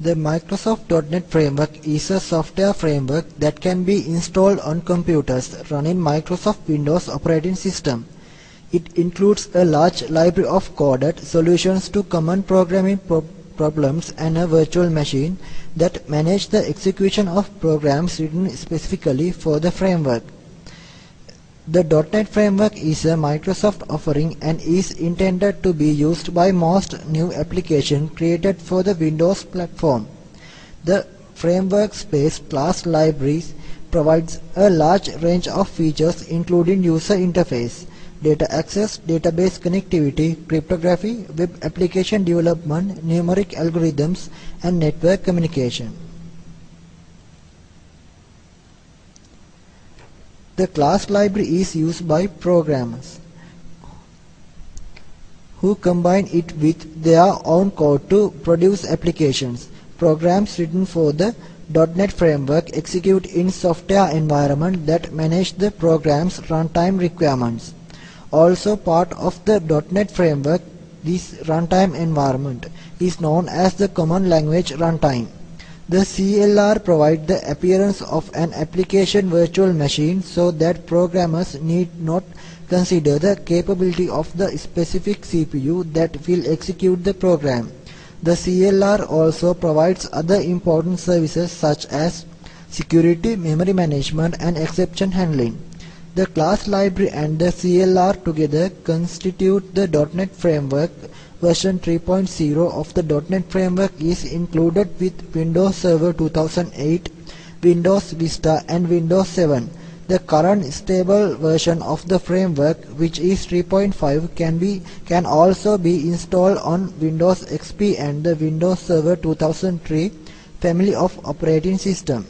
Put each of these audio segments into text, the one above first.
The Microsoft.NET Framework is a software framework that can be installed on computers running Microsoft Windows operating system. It includes a large library of coded solutions to common programming problems and a virtual machine that manage the execution of programs written specifically for the framework. The .NET Framework is a Microsoft offering and is intended to be used by most new applications created for the Windows platform. The framework space class libraries provides a large range of features including user interface, data access, database connectivity, cryptography, web application development, numeric algorithms, and network communication. The class library is used by programmers who combine it with their own code to produce applications. Programs written for the .NET Framework execute in software environment that manage the program's runtime requirements. Also part of the .NET Framework, this runtime environment is known as the Common Language Runtime. The CLR provides the appearance of an application virtual machine so that programmers need not consider the capability of the specific CPU that will execute the program. The CLR also provides other important services such as security, memory management, and exception handling. The class library and the CLR together constitute the .NET Framework. Version 3.0 of the .NET Framework is included with Windows Server 2008, Windows Vista, and Windows 7. The current stable version of the framework, which is 3.5, can also be installed on Windows XP and the Windows Server 2003 family of operating system.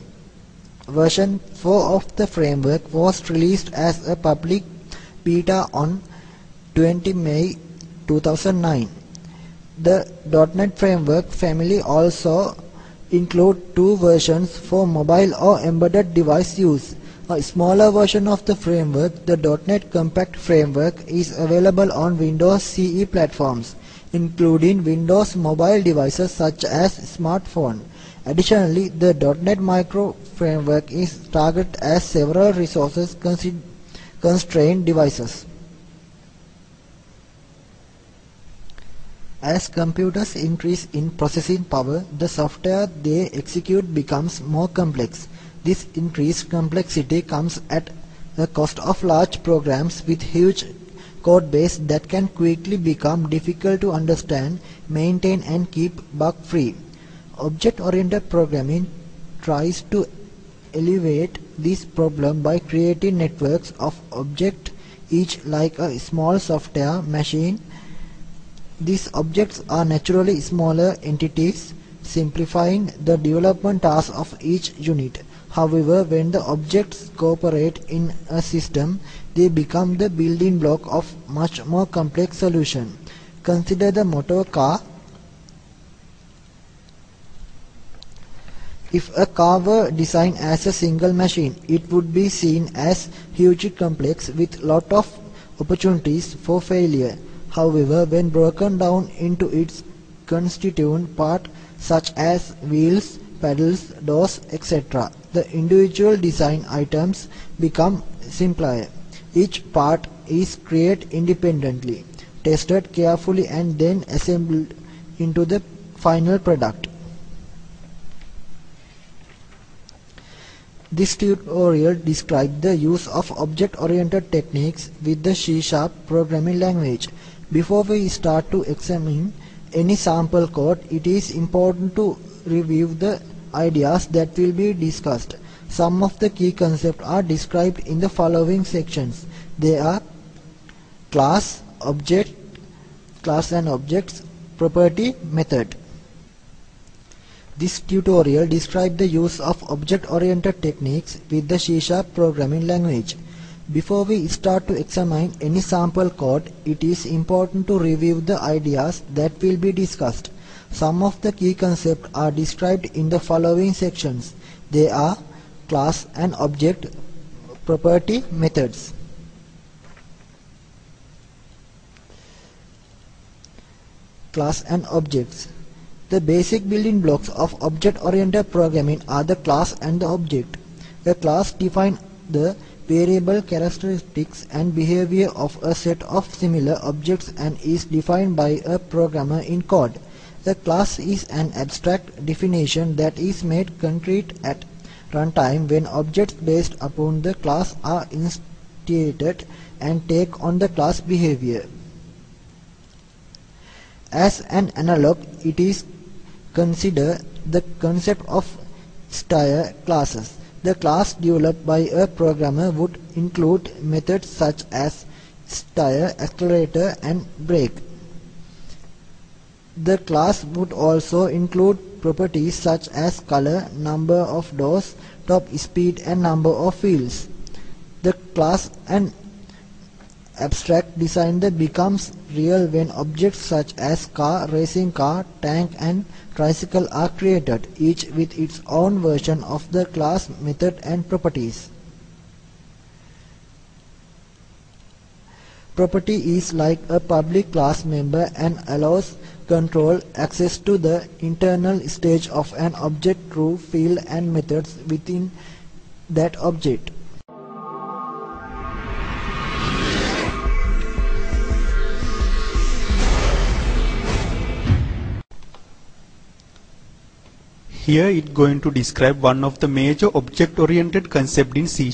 Version 4 of the framework was released as a public beta on 20 May 2009. The .NET Framework family also includes two versions for mobile or embedded device use. A smaller version of the framework, the .NET Compact Framework, is available on Windows CE platforms, including Windows mobile devices such as smartphone. Additionally, the .NET Micro Framework is targeted as several resources constrained devices. As computers increase in processing power, the software they execute becomes more complex. This increased complexity comes at the cost of large programs with huge code base that can quickly become difficult to understand, maintain, and keep bug-free. Object-oriented programming tries to alleviate this problem by creating networks of objects, each like a small software machine. These objects are naturally smaller entities, simplifying the development task of each unit. However, when the objects cooperate in a system, they become the building block of much more complex solution. Consider the motor car. If a car were designed as a single machine, it would be seen as hugely complex with lot of opportunities for failure. However, when broken down into its constituent parts such as wheels, pedals, doors, etc., the individual design items become simpler. Each part is created independently, tested carefully, and then assembled into the final product. This tutorial describes the use of object-oriented techniques with the C# programming language. Before we start to examine any sample code, it is important to review the ideas that will be discussed. Some of the key concepts are described in the following sections. They are class, object, class and objects, property, method. This tutorial describes the use of object-oriented techniques with the C# programming language. Before we start to examine any sample code, it is important to review the ideas that will be discussed. Some of the key concepts are described in the following sections. They are class and object, property, methods. Class and objects. The basic building blocks of object-oriented programming are the class and the object. A class defines the variable characteristics and behavior of a set of similar objects and is defined by a programmer in code. A class is an abstract definition that is made concrete at runtime when objects based upon the class are instantiated and take on the class behavior. As an analog, it is considered the concept of style classes. The class developed by a programmer would include methods such as style, accelerator, and brake. The class would also include properties such as color, number of doors, top speed, and number of fields. The class and abstract design that becomes real when objects such as car, racing car, tank, and tricycle are created, each with its own version of the class method and properties. Property is like a public class member and allows control access to the internal stage of an object through field and methods within that object. Here it is going to describe one of the major object-oriented concepts in C#.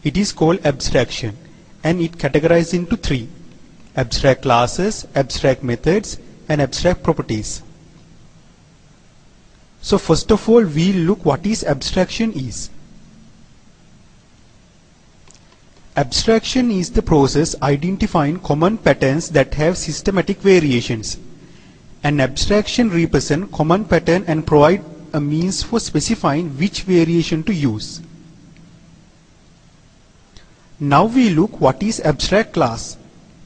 It is called abstraction, and it categorizes into three: abstract classes, abstract methods, and abstract properties. So first of all, we look what is abstraction is. Abstraction is the process identifying common patterns that have systematic variations. An abstraction represents common pattern and provide a means for specifying which variation to use. Now we look what is abstract class.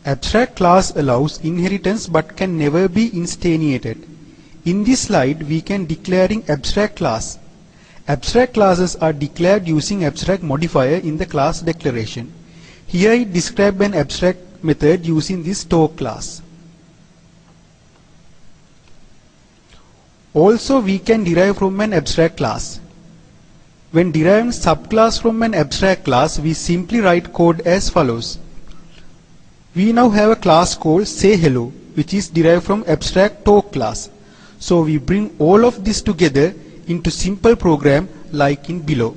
Abstract class allows inheritance but can never be instantiated. In this slide we can declaring abstract class. Abstract classes are declared using abstract modifier in the class declaration. Here it describes an abstract method using this store class. Also we can derive from an abstract class. When deriving subclass from an abstract class, we simply write code as follows. We now have a class called say hello, which is derived from abstract talk class. So we bring all of this together into simple program like in below.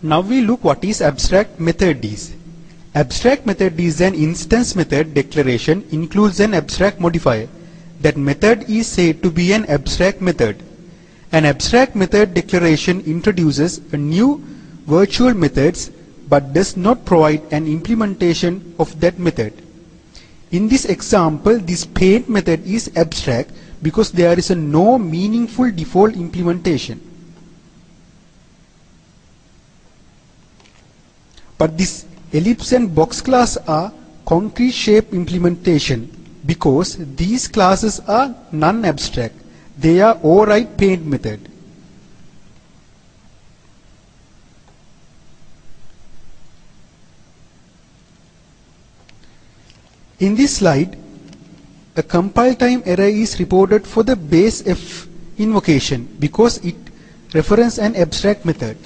Now we look what is abstract method is. Abstract method is an instance method declaration includes an abstract modifier. That method is said to be an abstract method. An abstract method declaration introduces a new virtual methods but does not provide an implementation of that method. In this example, this paint method is abstract because there is no meaningful default implementation. But this ellipse and box class are concrete shape implementation because these classes are non-abstract. They are override paint method. In this slide, a compile time error is reported for the base F invocation because it references an abstract method.